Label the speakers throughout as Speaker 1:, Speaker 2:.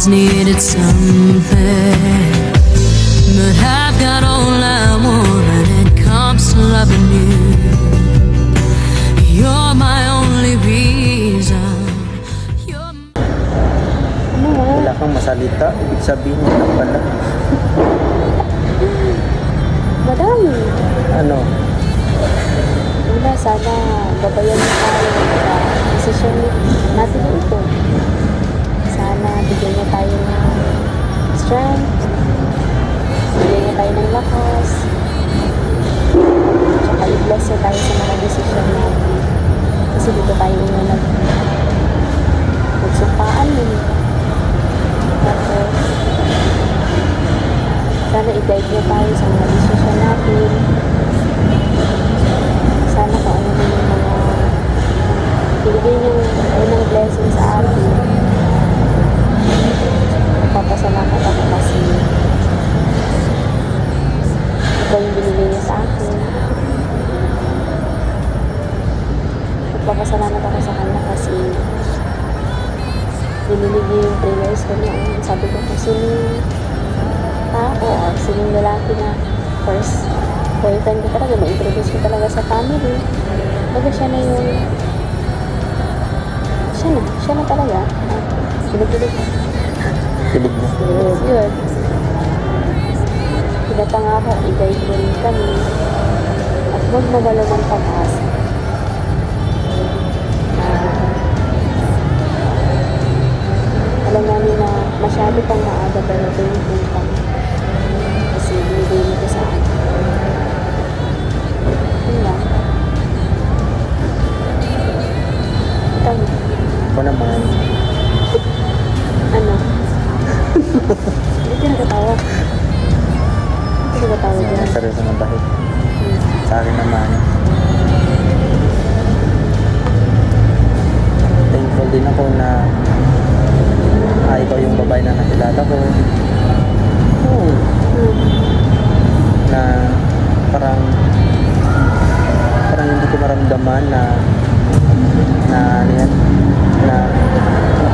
Speaker 1: always needed something, but I've got all I want when it comes to loving you. You're my only reason.
Speaker 2: Wala kang masalita, ibig sabihin mo lang pala.
Speaker 3: Madami.
Speaker 2: Ano?
Speaker 3: Una, sana babayan mo tayo sa desisyon natin ito. Sana bigyan niya tayo ng strength, bigyan niya tayo ng lakas, tsaka i-bless niya tayo sa mga desisyon natin. Kasi dito tayo una nagsumpaan yun. Tapos, sana i-guide niya tayo sa mga desisyon natin. Sana kung ano na yung mga ibigay niyong unang blessing sa atin. Magpapasalamat ako kasi ito yung binigay niya sa akin. Magpapasalamat ako sa kanya kasi nililig niya yung prayers ko noon. Sabi ko kung sino yung tao or sino yung lalaki na first boyfriend ko talaga, ma-introduce ko talaga sa family. Baga siya na talaga. Pilig-pilig.
Speaker 2: Pilig mo.
Speaker 3: Yun. Pinapangako, i-guide mo rin kami. At huwag mawala ng pag-asa. Alam namin na masyado pang maaga pero thankful kami. Kasi binigay mo ko sa akin. Yun lang. Ikaw.
Speaker 2: Ako naman.
Speaker 3: Ano? Hindi ka nagkatawa. Hindi ka nagkatawa dyan.
Speaker 2: Seryoso na bahit. Sa akin naman, thankful din ako na ikaw yung babae na nakilala ko. Oo. Na parang hindi ko maramdaman na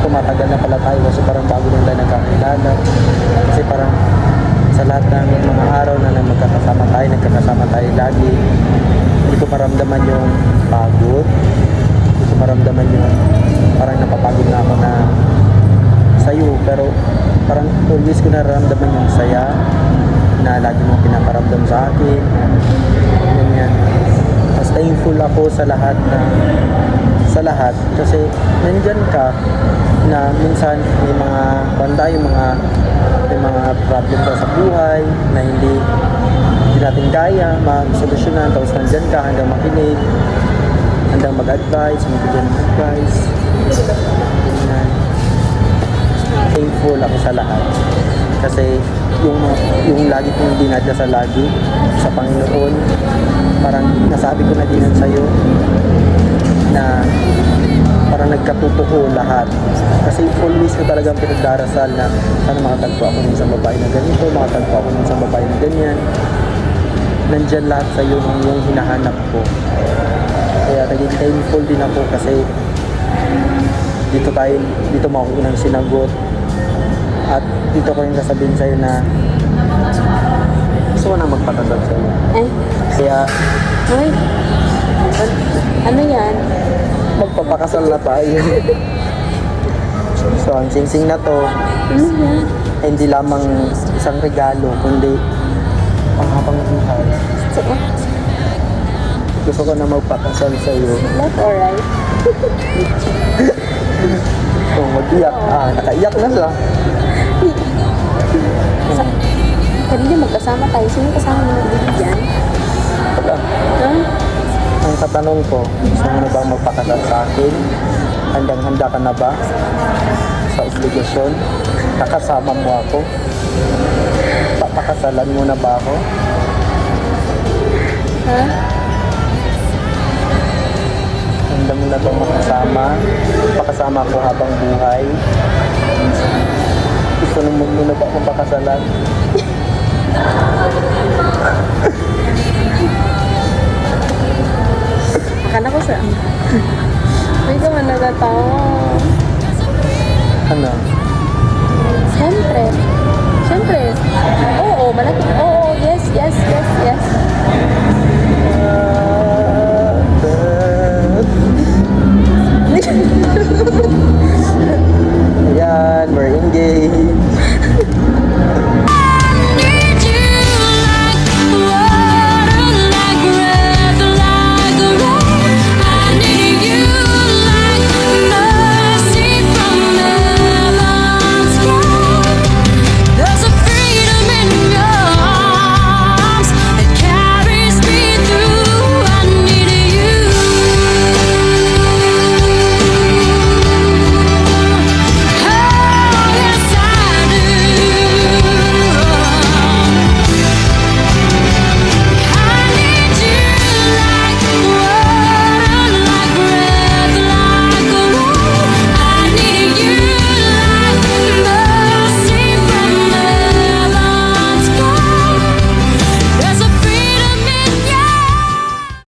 Speaker 2: tumatagal na pala tayo kasi parang bago lang tayo nagkakilala. Kasi parang sa lahat ng mga araw na nagkakasama tayo lagi, hindi ko maramdaman yung pagod. Hindi ko maramdaman yung parang napapagod na ako na sa'yo. Pero parang always ko nararamdaman yung saya na lagi mong pinaparamdam sa akin. Ganyan. Mas thankful ako sa lahat kasi nandyan ka na minsan may mga problem ka sa buhay na hindi natin kaya masolusyonan, tapos nandyan ka hanggang makinig, hanggang mag-advise, magbigay ng advice. Ganyan. Thankful ako sa lahat kasi yung lagi kong dinadasal lagi sa Panginoon, parang nasabi ko na din sa'yo na parang nagkatutuo lahat kasi always ko talagang pinagdarasal na sana makatagpo ako ng isang babae na ganito, makatagpo ako ng isang babae na ganyan. Nandyan lahat sa'yo yung hinahanap ko, kaya naging thankful din ako kasi dito makukuha ng sinagot. At dito ko rin sasabihin sa'yo na gusto ko na magpakasal sa'yo. Kaya,
Speaker 3: Ay, ano yan?
Speaker 2: magpapakasal na tayo. So, ang singsing na to, ay hindi lamang isang regalo, kundi panghabang buhay. Gusto ko na magpakasal sa'yo.
Speaker 3: Left or right?
Speaker 2: So, mag-iyak. Nakaiyak na siya.
Speaker 3: Kanina magkasama tayo. Sino kasama mo nagbibigyan?
Speaker 2: Wala. Ang katanong ko, gusto mo na bang magpakasal sa akin? Handang-handa ka na ba sa obligasyon? Nakasama mo ako? Papakasalan mo na ba ako?
Speaker 3: Ha?
Speaker 2: Handa mo na bang pakasama ko habang buhay? Gusto mo na ba akong pakasalan?